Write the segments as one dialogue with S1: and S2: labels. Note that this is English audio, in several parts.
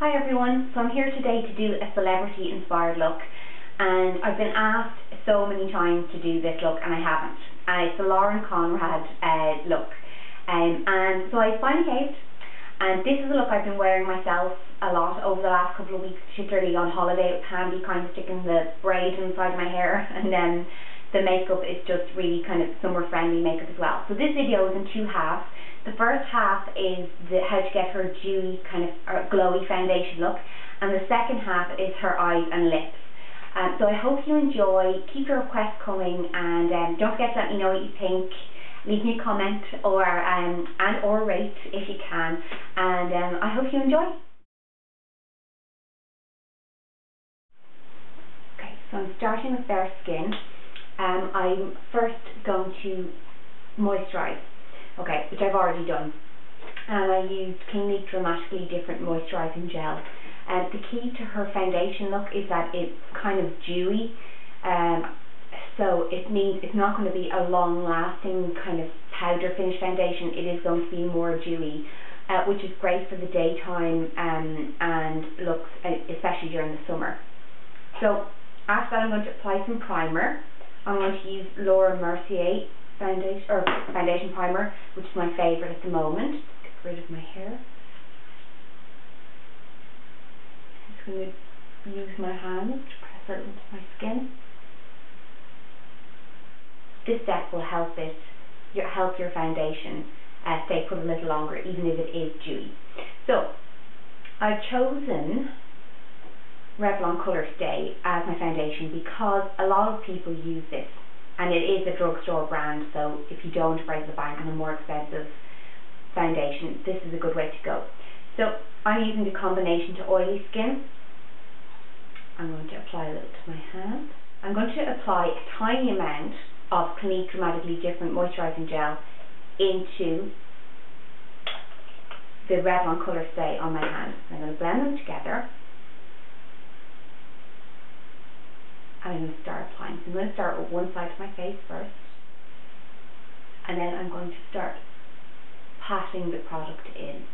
S1: Hi everyone, so I'm here today to do a celebrity inspired look, and I've been asked so many times to do this look and I haven't. It's a Conrad look, and so I finally caved, and this is a look I've been wearing myself a lot over the last couple of weeks, particularly on holiday. It's handy kind of sticking the braid inside my hair, and then the makeup is just really kind of summer friendly makeup as well. So this video is in two halves. The first half is how to get her dewy kind of glowy foundation look, and the second half is her eyes and lips. So I hope you enjoy. Keep your requests coming, and don't forget to let me know what you think. Leave me a comment or rate if you can, and I hope you enjoy. Okay, so I'm starting with bare skin. I'm first going to moisturise. Okay, which I've already done, and I used Clinique Dramatically Different Moisturising Gel. And the key to her foundation look is that it's kind of dewy, so it means it's not going to be a long-lasting kind of powder finish foundation. It is going to be more dewy, which is great for the daytime and looks, especially during the summer. So after that, I'm going to apply some primer. I'm going to use Mercier foundation primer, which is my favourite at the moment. Get rid of my hair. I'm just going to use my hand to press it into my skin. This step will help your foundation stay put a little longer, even if it is dewy. So I've chosen Revlon Colourstay as my foundation because a lot of people use this. And it is a drugstore brand, so if you don't break the bank on a more expensive foundation, this is a good way to go. So I'm using the combination to oily skin. I'm going to apply a little to my hand. I'm going to apply a tiny amount of Clinique Dramatically Different Moisturising Gel into the Revlon Colourstay on my hand. I'm going to blend them together. And I'm going to start applying. So I'm going to start with one side of my face first, and then I'm going to start patting the product in.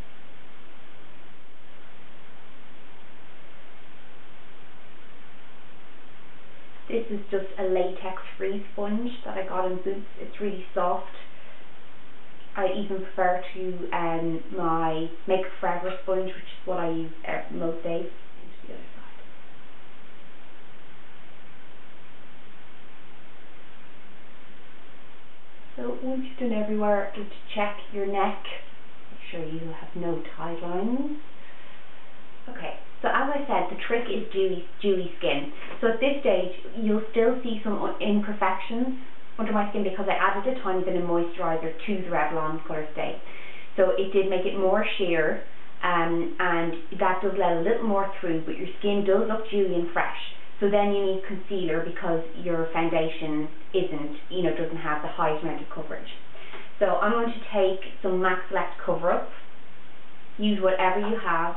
S1: This is just a latex-free sponge that I got in Boots. It's really soft. I even prefer to my Makeup Forever sponge, which is what I use most days. Into the other side. So once you've done everywhere, just check your neck. Make sure you have no tight lines. Okay, so as I said, the trick is dewy skin. So at this stage, you'll still see some imperfections under my skin because I added a tiny bit of moisturiser to the Revlon Colourstay. So it did make it more sheer, and that does let a little more through, but your skin does look dewy and fresh. So then you need concealer because your foundation doesn't have the highest amount of coverage. So I'm going to take some MAC Select Cover Up. Use whatever you have.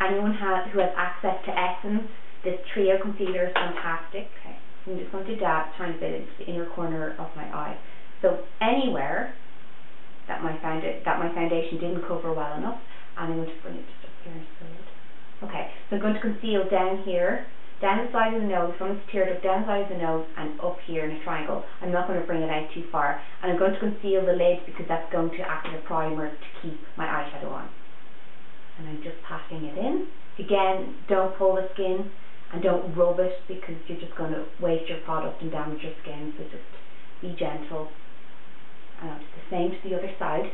S1: Anyone who has access to Essence, this Trio Concealer is fantastic. Okay, so I'm just going to dab a tiny bit into the inner corner of my eye. So anywhere that my foundation didn't cover well enough, and I'm going to bring it just up here instead. Okay, so I'm going to conceal down here, down the side of the nose, from the tear duct, down the side of the nose, and up here in a triangle. I'm not going to bring it out too far. And I'm going to conceal the lid because that's going to act as a primer to keep my eyeshadow on. And I'm just patting it in. Again, don't pull the skin and don't rub it because you're just going to waste your product and damage your skin. So just be gentle. And I'll do the same to the other side.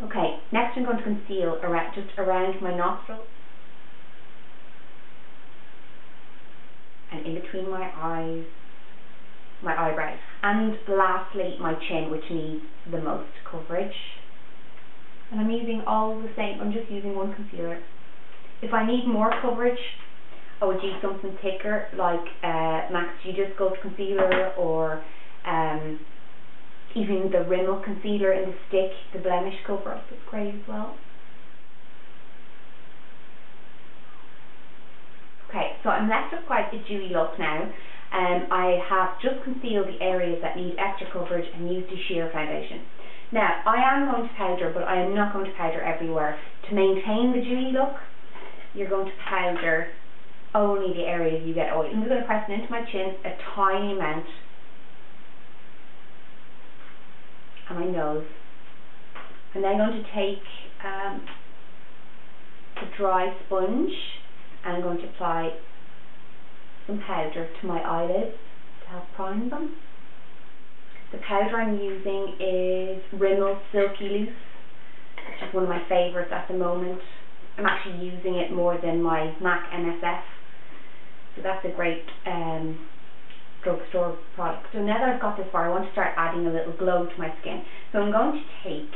S1: Okay, next I'm going to conceal just around my nostrils. And in between my eyes, my eyebrows, and lastly my chin, which needs the most coverage. And I'm using all the same. I'm just using one concealer. If I need more coverage, I would use something thicker like MAC Studio Sculpt concealer, or even the Rimmel concealer in the stick, the blemish cover up. It's great as well. Okay, so I'm left with quite a dewy look now. I have just concealed the areas that need extra coverage and used a sheer foundation. Now, I am going to powder, but I am not going to powder everywhere to to maintain the dewy look, you're going to powder only the areas you get oil. I'm just going to press it into my chin, a tiny amount, and my nose. And then I'm going to take a dry sponge, and I'm going to apply some powder to my eyelids to help prime them. The powder I'm using is Rimmel Silky Loose, which is one of my favourites at the moment. I'm actually using it more than my MAC NSF, so that's a great drugstore product. So now that I've got this far, I want to start adding a little glow to my skin. So I'm going to take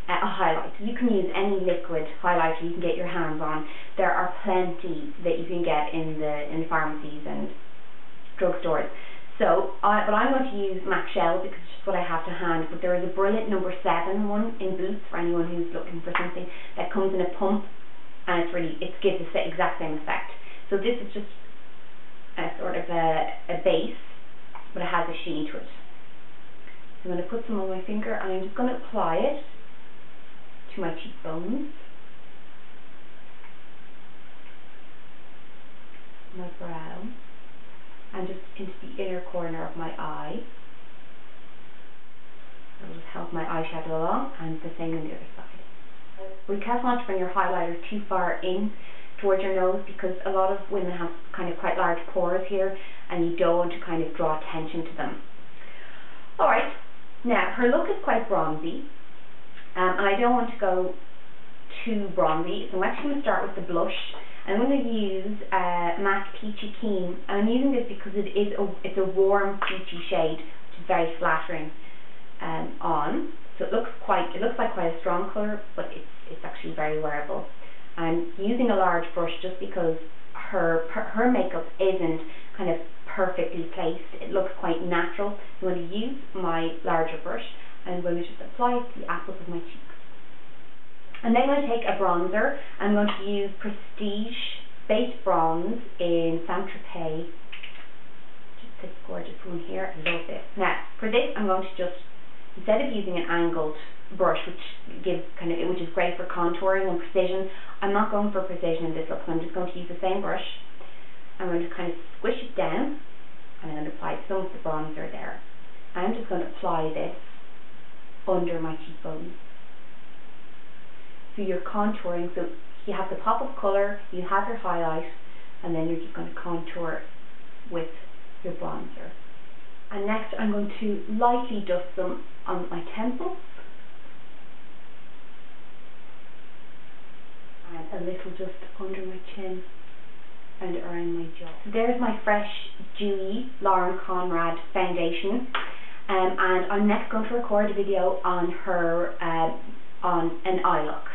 S1: a highlighter. You can use any liquid highlighter you can get your hands on. There are plenty that you can get in the pharmacies and drugstores. So, but I'm going to use MAC Shell because it's just what I have to hand. But there is a brilliant number 7 one in Boots for anyone who's looking for something that comes in a pump, and it gives the exact same effect. So this is just a sort of a base, but it has a sheen to it. So I'm going to put some on my finger, and I'm just going to apply it to my cheekbones, my brow, and just into the inner corner of my eye. That will help my eyeshadow along, and the same on the other side. Be careful not to bring your highlighter too far in towards your nose, because a lot of women have kind of quite large pores here, and you don't want to kind of draw attention to them. Alright, now her look is quite bronzy, and I don't want to go too bronzy, so I'm actually going to start with the blush. I'm going to use MAC Peechkeen, and I'm using this because it's a warm peachy shade, which is very flattering on. So it looks like quite a strong colour, but it's actually very wearable. I'm using a large brush just because her makeup isn't kind of perfectly placed. It looks quite natural. So I'm going to use my larger brush, and I'm going to just apply it to the apples of my cheeks. And then I'm going to take a bronzer. I'm going to use Prestige Base Bronze in Tropez. Just this gorgeous one here. I love this. Now, for this, I'm going to just, instead of using an angled brush, which is great for contouring and precision, I'm not going for precision in this look. So I'm just going to use the same brush. I'm going to kind of squish it down, and I'm going to apply some of the bronzer there. I'm just going to apply this under my cheekbones. So you're contouring, so you have the pop of colour, you have your highlight, and then you're just going to contour with your bronzer. And next I'm going to lightly dust them on my temples, and a little just under my chin and around my jaw. So there's my fresh, dewy Lauren Conrad foundation, and I'm next going to record a video on her on an eye look.